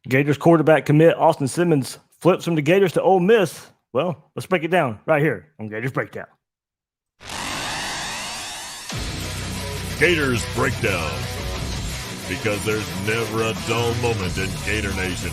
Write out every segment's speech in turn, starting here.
Gators quarterback commit Austin Simmons flips from the Gators to Ole Miss. Well, let's break it down right here on Gators Breakdown. Gators Breakdown, because there's never a dull moment in Gator Nation.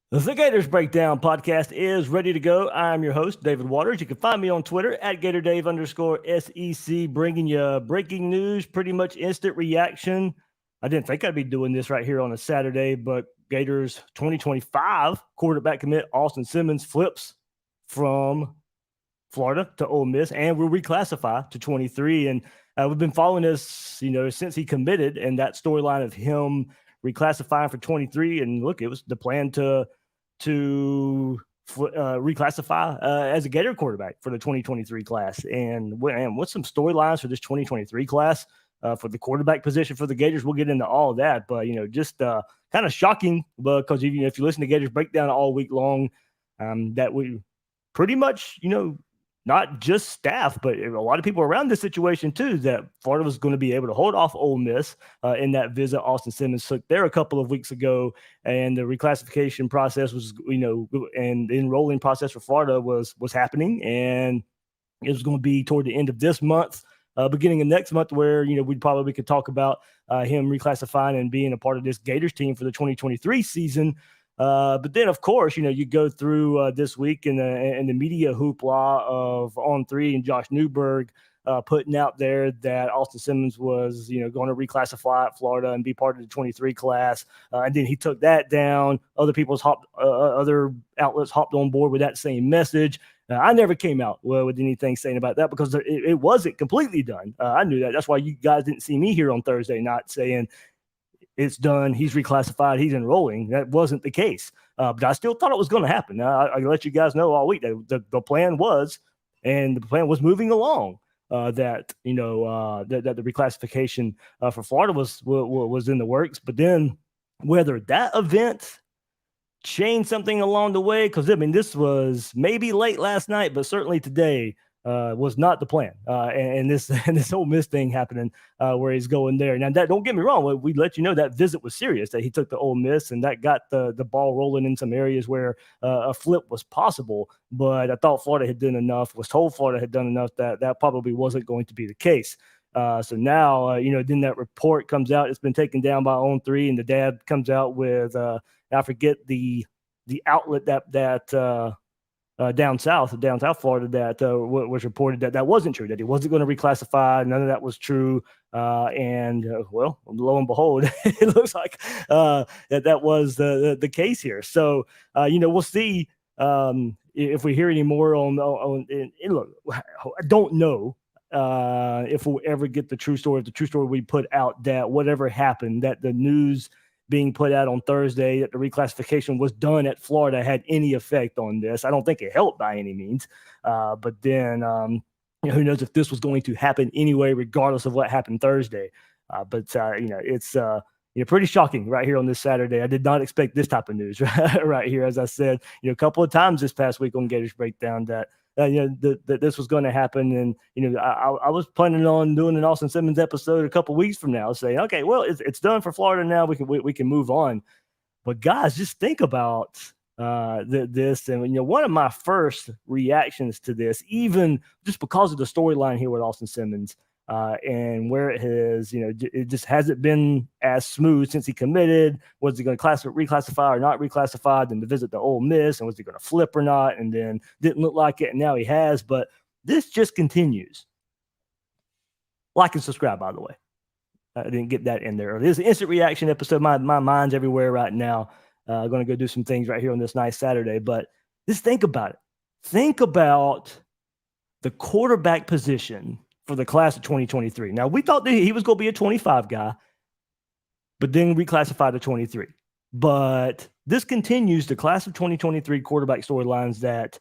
The Gators Breakdown podcast is ready to go. I'm your host, David Waters. You can find me on Twitter at GatorDave_SEC, bringing you breaking news, pretty much instant reaction. I didn't think I'd be doing this right here on a Saturday, but Gators 2025 quarterback commit Austin Simmons flips from Florida to Ole Miss and will reclassify to 23. And we've been following this, since he committed, and that storyline of him reclassifying for 23. And look, it was the plan to reclassify as a Gator quarterback for the 2023 class. And what's some storylines for this 2023 class for the quarterback position for the Gators? We'll get into all of that, but just kind of shocking, because even if you listen to Gators Breakdown all week long, that we pretty much not just staff, but a lot of people around this situation too, that Florida was going to be able to hold off Ole Miss in that visit Austin Simmons took there a couple of weeks ago. And the reclassification process was, and the enrolling process for Florida was happening. And it was going to be toward the end of this month, beginning of next month, where, we probably could talk about him reclassifying and being a part of this Gators team for the 2023 season. But then, of course, you go through this week in the media hoopla of On3 and Josh Newberg putting out there that Austin Simmons was, going to reclassify at Florida and be part of the 23 class. And then he took that down. Other outlets hopped on board with that same message. I never came out with anything saying about that, because it wasn't completely done. I knew that. That's why you guys didn't see me here on Thursday not saying it's done, he's reclassified, he's enrolling. That wasn't the case. But I still thought it was going to happen. I let you guys know all week that the plan was, and the plan was moving along, that the reclassification for Florida was in the works. But then whether that event changed something along the way, because this was maybe late last night, but certainly today was not the plan. And this Ole Miss thing happening where he's going there. Now, don't get me wrong. We let you know that visit was serious, that he took the Ole Miss, and that got the ball rolling in some areas where a flip was possible. But I thought Florida had done enough, was told Florida had done enough, that probably wasn't going to be the case. So now, then that report comes out. It's been taken down by On3, and the dad comes out with, I forget the outlet that down south Florida that was reported that wasn't true, that he wasn't going to reclassify. None of that was true. And lo and behold, it looks like that was the case here. So, we'll see if we hear any more on and look, I don't know if we'll ever get the true story. If the true story we put out, that whatever happened, that the news being put out on Thursday that the reclassification was done at Florida had any effect on this. I don't think it helped by any means. But then, who knows if this was going to happen anyway, regardless of what happened Thursday. But it's pretty shocking right here on this Saturday. I did not expect this type of news right here. As I said, a couple of times this past week on Gators Breakdown that that this was going to happen. And, I was planning on doing an Austin Simmons episode a couple weeks from now, saying, okay, well, it's done for Florida now. We can move on. But guys, just think about this. And, one of my first reactions to this, even just because of the storyline here with Austin Simmons, and where it has, it just hasn't been as smooth since he committed. Was he going to reclassify or not reclassify? Then to visit the Ole Miss, and was he going to flip or not? And then didn't look like it, and now he has. But this just continues. Like and subscribe, by the way. I didn't get that in there. This is an instant reaction episode. My mind's everywhere right now. I'm going to go do some things right here on this nice Saturday. But just think about it. Think about the quarterback position for the class of 2023. Now, we thought that he was going to be a 25 guy, but then reclassified to 23. But this continues the class of 2023 quarterback storylines that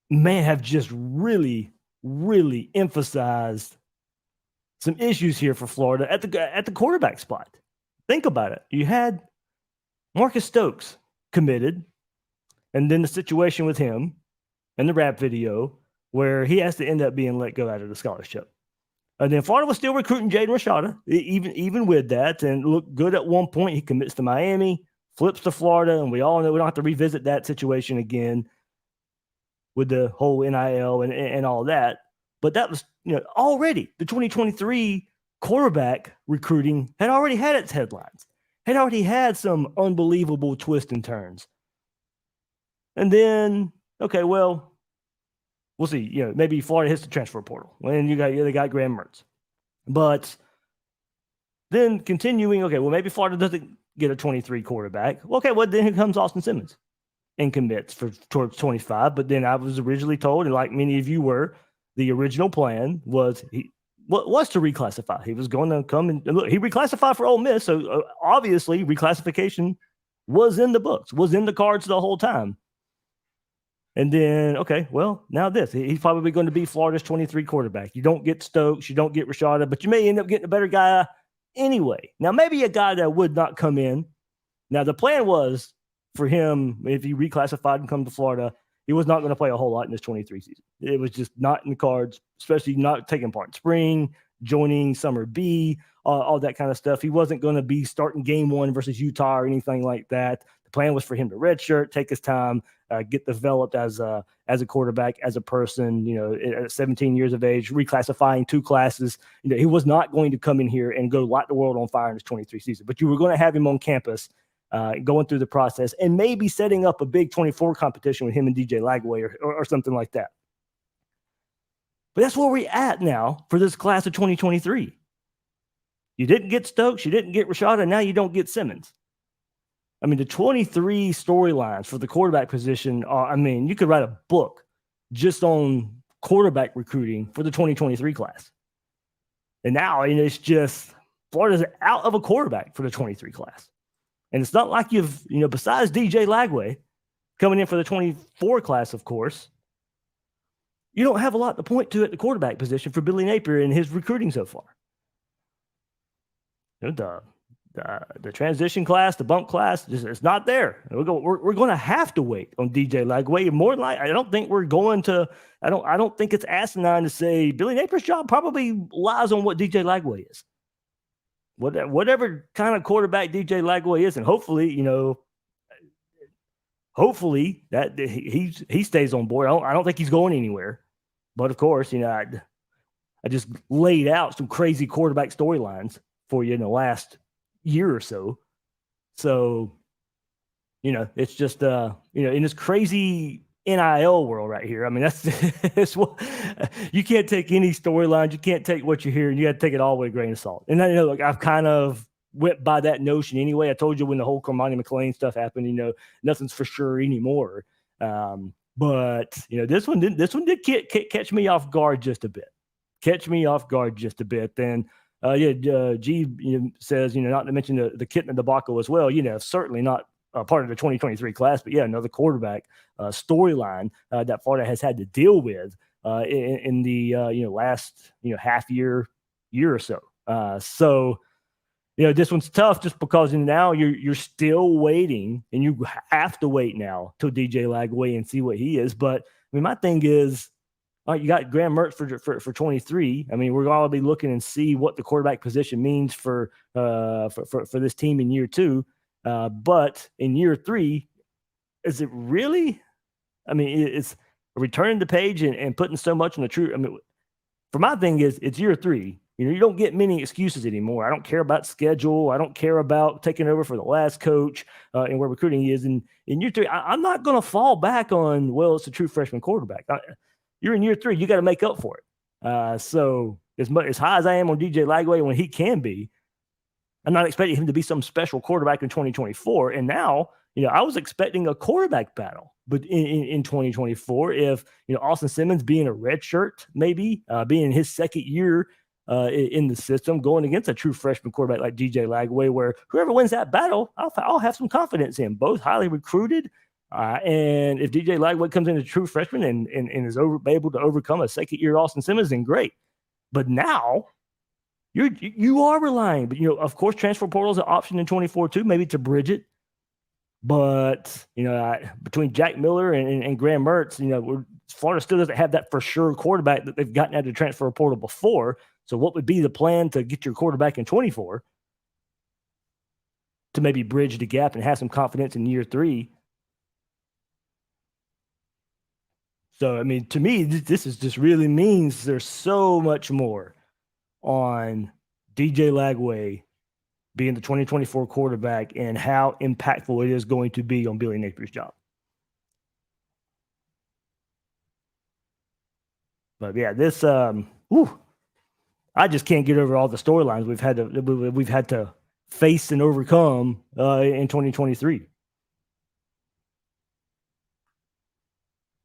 may have just really, really emphasized some issues here for Florida at the quarterback spot. Think about it. You had Marcus Stokes committed, and then the situation with him and the rap video where he has to end up being let go out of the scholarship. And then Florida was still recruiting Jaden Rashada, even with that, and looked good at one point. He commits to Miami, flips to Florida, and we all know we don't have to revisit that situation again with the whole NIL and all that. But that was, already the 2023 quarterback recruiting had already had its headlines, had already had some unbelievable twists and turns. And then, okay, well, we'll see. Maybe Florida hits the transfer portal. And they got Graham Mertz. But then continuing, okay, well, maybe Florida doesn't get a 23 quarterback. Okay, well, then here comes Austin Simmons and commits towards 25. But then I was originally told, and like many of you were, the original plan was to reclassify. He was going to come and look. He reclassified for Ole Miss, so obviously reclassification was in the books, was in the cards the whole time. And then, okay, well, now this. He's probably going to be Florida's 23 quarterback. You don't get Stokes, you don't get Rashada, but you may end up getting a better guy anyway. Now, maybe a guy that would not come in. Now, the plan was for him, if he reclassified and come to Florida, he was not going to play a whole lot in this 23 season. It was just not in the cards, especially not taking part in spring, joining Summer B, all that kind of stuff. He wasn't going to be starting game one versus Utah or anything like that. The plan was for him to redshirt, take his time, get developed as a quarterback, as a person, at 17 years of age, reclassifying 2 classes. He was not going to come in here and go light the world on fire in his 23 season, but you were going to have him on campus going through the process and maybe setting up a big 24 competition with him and DJ Lagway or something like that. But that's where we're at now for this class of 2023. You didn't get Stokes, you didn't get Rashada, now you don't get Simmons. I mean, the 23 storylines for the quarterback position are, you could write a book just on quarterback recruiting for the 2023 class. And now, it's just Florida's out of a quarterback for the 23 class. And it's not like you've, besides DJ Lagway coming in for the 24 class, of course, you don't have a lot to point to at the quarterback position for Billy Napier in his recruiting so far. The transition class, the bump class, it's not there. We're going to have to wait on DJ Lagway. More than likely, I don't think we're going to. I don't think it's asinine to say Billy Napier's job probably lies on what DJ Lagway is. Whatever kind of quarterback DJ Lagway is, and hopefully that he stays on board. I don't think he's going anywhere. But of course, I just laid out some crazy quarterback storylines for you in the last year or so. So, it's just in this crazy NIL world right here. That's what you can't take any storylines. You can't take what you hear, and you got to take it all with a grain of salt. And I've kind of went by that notion anyway. I told you when the whole Cormani McClain stuff happened, nothing's for sure anymore. But this one did catch me off guard just a bit. And G says, not to mention the Kitten debacle as well. Certainly not part of the 2023 class, but another quarterback storyline that Florida has had to deal with in the last half year or so. So this one's tough just because now you're still waiting, and you have to wait now till DJ Lagway and see what he is. But my thing is, all right, you got Graham Mertz for 23. We're going to be looking and see what the quarterback position means for this team in year 2. But in year 3, is it really? It's returning the page and putting so much on the truth. For my thing is, it's year 3. You don't get many excuses anymore. I don't care about schedule. I don't care about taking over for the last coach and where recruiting is. And in year 3, I'm not going to fall back on, it's a true freshman quarterback. You're in year 3. You got to make up for it. So as high as I am on DJ Lagway when he can be, I'm not expecting him to be some special quarterback in 2024. And now, I was expecting a quarterback battle, but in 2024, if Austin Simmons being a redshirt, maybe being in his second year in the system, going against a true freshman quarterback like DJ Lagway, where whoever wins that battle, I'll have some confidence in. Both highly recruited. And if DJ Lagway comes in as a true freshman and is able to overcome a second-year Austin Simmons, then great. But now you are relying. But of course, transfer portal is an option in 24 too, maybe to bridge it. But between Jack Miller and Graham Mertz, Florida still doesn't have that for sure quarterback that they've gotten out of the transfer portal before. So what would be the plan to get your quarterback in 24 to maybe bridge the gap and have some confidence in year 3? So, I mean, to me, this is just really means there's so much more on DJ Lagway being the 2024 quarterback and how impactful it is going to be on Billy Napier's job. But yeah, this I just can't get over all the storylines we've had to face and overcome in 2023.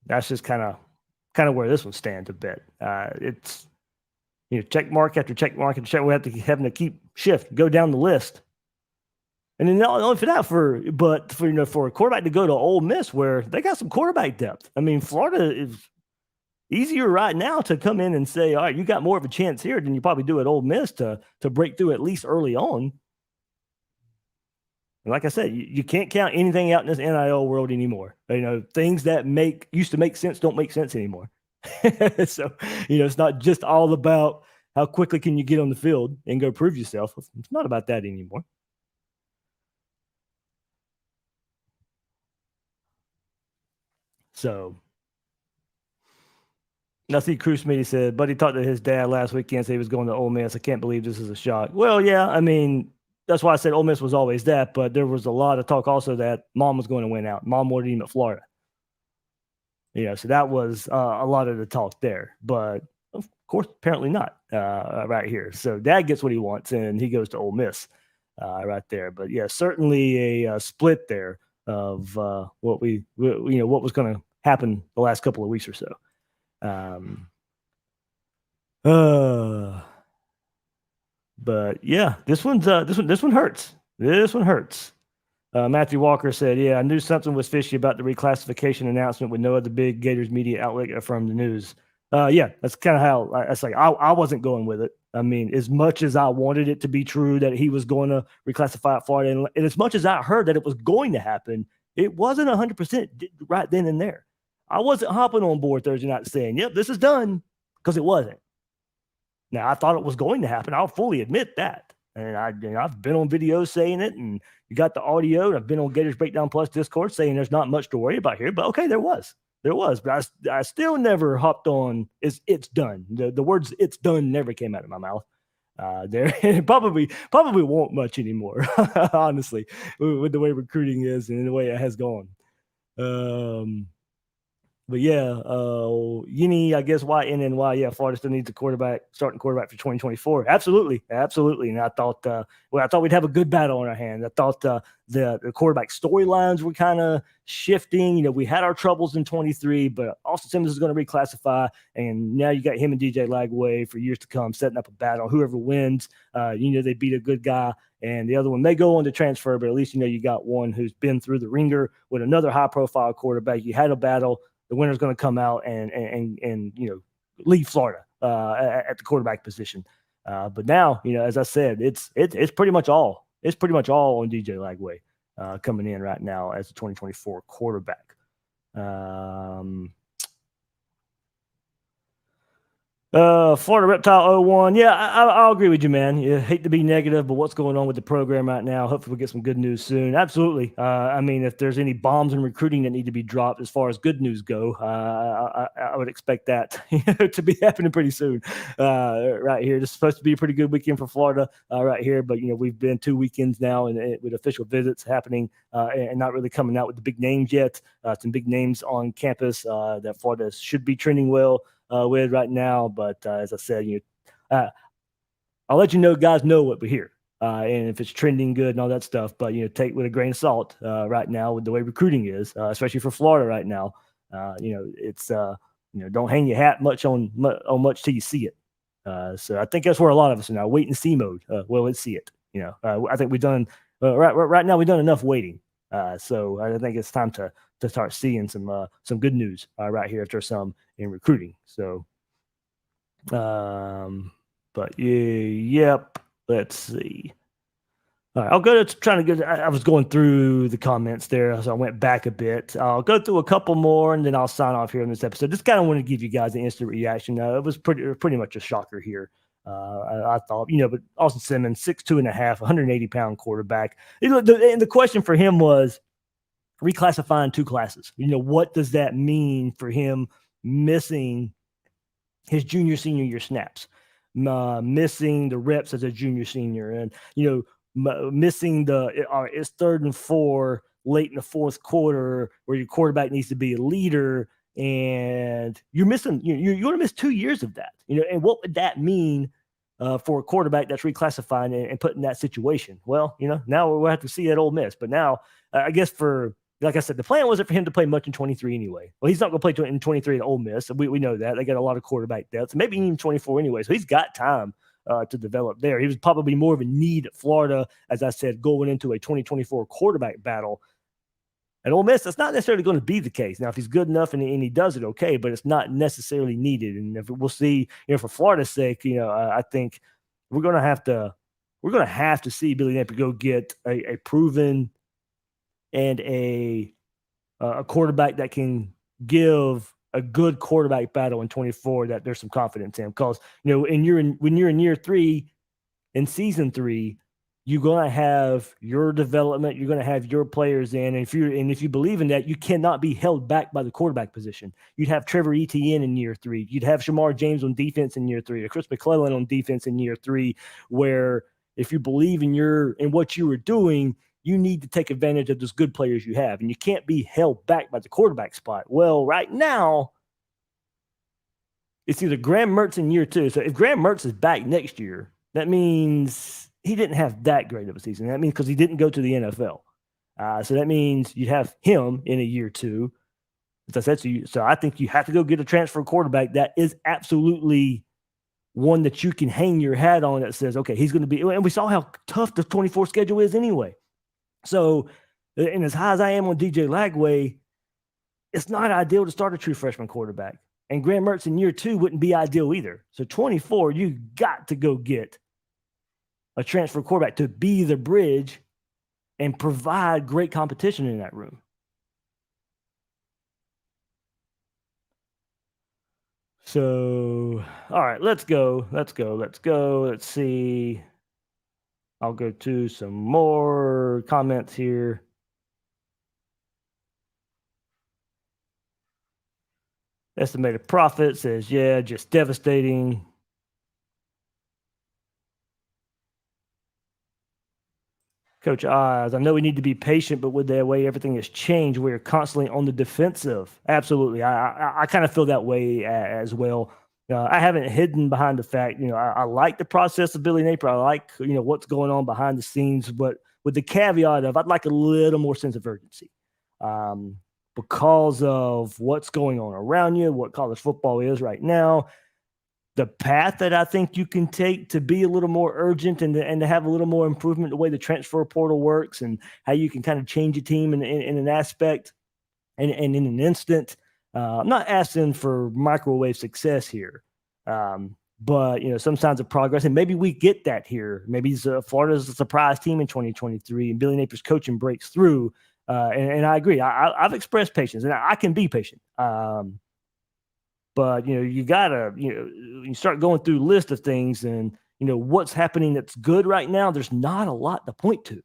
That's just kind of where this one stands a bit. It's check mark after check mark after check. We have to having to keep go down the list, and then not only for that, for a quarterback to go to Ole Miss where they got some quarterback depth. I mean, Florida is easier right now to come in and say, all right, you got more of a chance here than you probably do at Ole Miss to break through at least early on. And like I said, you can't count anything out in this NIL world anymore. Things that used to make sense don't make sense anymore. So, it's not just all about how quickly can you get on the field and go prove yourself. It's not about that anymore. So, I see Cruz Smitty said, Buddy talked to his dad last weekend, said he was going to Ole Miss. I can't believe this is a shock. Well, yeah, I mean, that's why I said Ole Miss was always that, but there was a lot of talk also that Mom was going to win out. Mom wanted him at Florida. So that was a lot of the talk there. But, of course, apparently not right here. So Dad gets what he wants, and he goes to Ole Miss right there. But, yeah, certainly a split there of what was going to happen the last couple of weeks or so. But yeah, this one hurts. This one hurts. Matthew Walker said, "Yeah, I knew something was fishy about the reclassification announcement with no other big Gators media outlet affirmed the news." Yeah, that's kind of how I wasn't going with it. I mean, as much as I wanted it to be true that he was going to reclassify at Florida, and as much as I heard that it was going to happen, it wasn't 100% right then and there. I wasn't hopping on board Thursday night saying, "Yep, this is done," because it wasn't. Now, I thought it was going to happen. I'll fully admit that. And I've been on videos saying it, and you got the audio. And I've been on Gators Breakdown Plus Discord saying there's not much to worry about here. But, okay, there was. But I still never hopped on it's done. The words "it's done" never came out of my mouth. There probably won't much anymore, honestly, with the way recruiting is and the way it has gone. But yeah, Yini, I guess YNNY, yeah, Florida still needs a starting quarterback for 2024. Absolutely. And I thought, we'd have a good battle on our hands. I thought the quarterback storylines were kind of shifting. We had our troubles in 23, but Austin Simmons is going to reclassify, and now you got him and DJ Lagway for years to come, setting up a battle. Whoever wins, they beat a good guy, and the other one may go on to transfer, but at least you got one who's been through the ringer with another high-profile quarterback. You had a battle. The winner's going to come out and leave Florida at the quarterback position. But now, as I said, it's pretty much all. It's pretty much all on DJ Lagway coming in right now as the 2024 quarterback. Florida Reptile 01. Yeah, I'll agree with you, man. You hate to be negative, but what's going on with the program right now? Hopefully we'll get some good news soon. Absolutely. I mean, if there's any bombs in recruiting that need to be dropped as far as good news go, I would expect that to be happening pretty soon right here. This is supposed to be a pretty good weekend for Florida right here, but, we've been 2 weekends now and with official visits happening and not really coming out with the big names yet. Some big names on campus that Florida should be trending well with right now, but as I said, I'll let guys know what we hear, and if it's trending good and all that stuff. But take with a grain of salt right now with the way recruiting is, especially for Florida right now. It's don't hang your hat much on much till you see it. So I think that's where a lot of us are now, wait and see mode. Well, let's see it. I think we've done right now. We've done enough waiting. So I think it's time to start seeing some good news right here after some in recruiting. So, but yep. Let's see. All right, I'll go to trying to get. I was going through the comments there, so I went back a bit. I'll go through a couple more, and then I'll sign off here in this episode. Just kind of want to give you guys an instant reaction. It was pretty much a shocker here I thought, but Austin Simmons, 6'2.5", 180-pound quarterback. And the question for him was reclassifying 2 classes. What does that mean for him missing his junior, senior year snaps, missing the reps as a junior, senior, and, missing it's 3rd and 4 late in the 4th quarter where your quarterback needs to be a leader, and you're missing, you're going to miss 2 years of that, and what would that mean for a quarterback that's reclassifying and put in that situation? Well, now we'll have to see at Ole Miss, but now I guess like I said, the plan wasn't for him to play much in 23 anyway. Well, he's not going to play in 23 at Ole Miss. We know that. They got a lot of quarterback depth, maybe even 24 anyway. So he's got time to develop there. He was probably more of a need at Florida, as I said, going into a 2024 quarterback battle. At Ole Miss, that's not necessarily going to be the case. Now, if he's good enough and he does it, okay, but it's not necessarily needed. And if we'll see, for Florida's sake, I think we're going to have to see Billy Napier go get a proven and a quarterback that can give a good quarterback battle in 24 that there's some confidence in. Because, when you're in year 3, in season 3, you're going to have your development. You're going to have your players in. And if you believe in that, you cannot be held back by the quarterback position. You'd have Trevor Etienne in year 3. You'd have Shamar James on defense in year 3, or Chris McClellan on defense in year 3, where if you believe in what you were doing, you need to take advantage of those good players you have, and you can't be held back by the quarterback spot. Well, right now, it's either Graham Mertz in year 2. So if Graham Mertz is back next year, that means he didn't have that great of a season. That means because he didn't go to the NFL. So that means you'd have him in a year 2. As I said to you, so I think you have to go get a transfer quarterback that is absolutely one that you can hang your hat on that says, okay, he's going to be – and we saw how tough the 24 schedule is anyway. So, and as high as I am on DJ Lagway, it's not ideal to start a true freshman quarterback. And Graham Mertz in year 2 wouldn't be ideal either. So 24, you got to go get a transfer quarterback to be the bridge and provide great competition in that room. So, all right, let's go. Let's see. I'll go to some more comments here. Estimated profit says, yeah, just devastating. Coach Oz, I know we need to be patient, but with the way everything has changed, we are constantly on the defensive. Absolutely. I kind of feel that way as well. I haven't hidden behind the fact, I like the process of Billy Napier. I like, what's going on behind the scenes, but with the caveat of I'd like a little more sense of urgency because of what's going on around you, what college football is right now. The path that I think you can take to be a little more urgent and to have a little more improvement, the way the transfer portal works and how you can kind of change a team in an aspect and in an instant. I'm not asking for microwave success here, but, some signs of progress. And maybe we get that here. Maybe Florida's a surprise team in 2023 and Billy Napier's coaching breaks through. And I agree. I've expressed patience and I can be patient. But, you got to, you start going through a list of things and, what's happening that's good right now, there's not a lot to point to.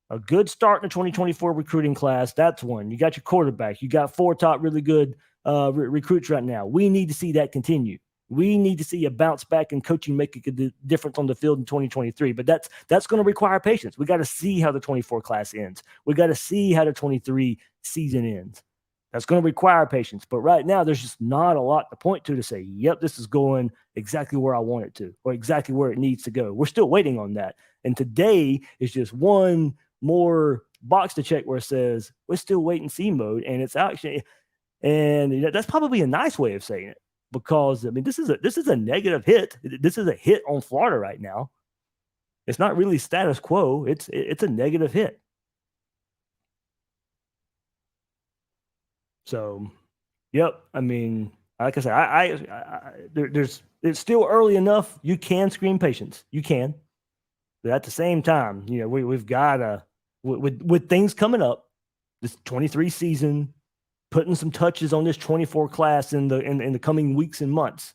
A good start in the 2024 recruiting class, that's one. You got your quarterback. You got 4 top really good recruits right now. We need to see that continue. We need to see a bounce back and coaching make a difference on the field in 2023. But that's going to require patience. We got to see how the 24 class ends. We got to see how the 23 season ends. That's going to require patience. But right now, there's just not a lot to point to say, yep, this is going exactly where I want it to or exactly where it needs to go. We're still waiting on that. And today is just one more box to check where it says we're still wait and see mode. And it's actually, and that's probably a nice way of saying it because, this is a negative hit. This is a hit on Florida right now. It's not really status quo. It's a negative hit. So, yep. Like I said, it's still early enough. You can scream patience. You can, but at the same time, we've got to with things coming up. This 23 season, putting some touches on this 24 class in the coming weeks and months.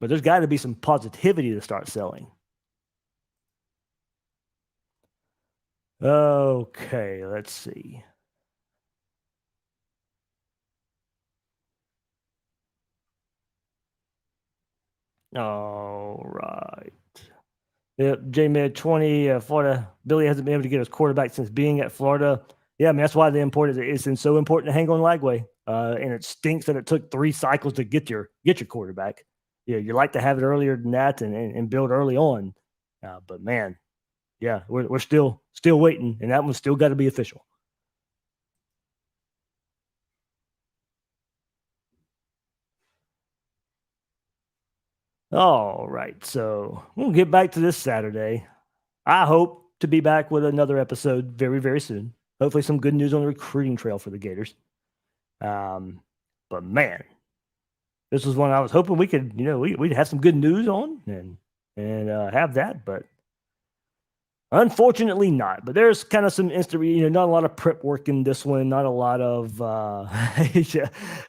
but there's got to be some positivity to start selling. Okay, let's see. All right. Yep, J-Med 20, Florida. Billy hasn't been able to get his quarterback since being at Florida. Yeah, I mean, that's why the importance it's so important to hang on Lagway. And it stinks that it took 3 cycles to get your quarterback. Yeah, you like to have it earlier than that and build early on. But man, yeah, we're still waiting, and that one's still got to be official. All right, so we'll get back to this Saturday. I hope to be back with another episode very, very soon. Hopefully, some good news on the recruiting trail for the Gators. But man, this was one I was hoping we could, we'd have some good news on and have that, but unfortunately not. But there's kind of some not a lot of prep work in this one, not a lot of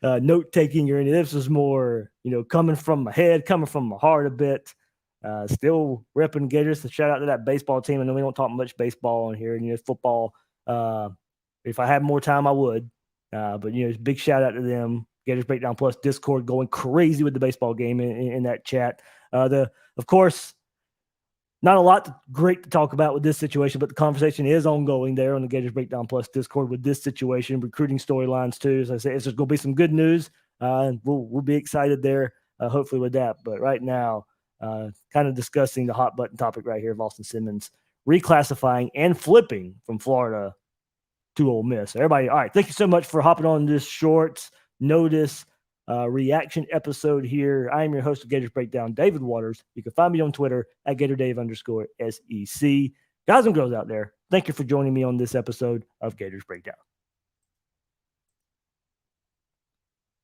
note taking or anything. This was more, coming from my head, coming from my heart a bit. Still repping Gators. So shout out to that baseball team. I know we don't talk much baseball on here, football. If I had more time, I would. But big shout out to them. Gators Breakdown Plus Discord going crazy with the baseball game in that chat. Of course, not a lot great to talk about with this situation, but the conversation is ongoing there on the Gators Breakdown Plus Discord with this situation, recruiting storylines too. As I say, it's just going to be some good news. We'll be excited there, hopefully with that. But right now, kind of discussing the hot button topic right here of Austin Simmons reclassifying and flipping from Florida to Ole Miss. Everybody, all right, thank you so much for hopping on this short notice reaction episode here. I am your host of Gators Breakdown, David Waters. You can find me on Twitter at GatorDave_SEC. Guys and girls out there, thank you for joining me on this episode of Gators Breakdown.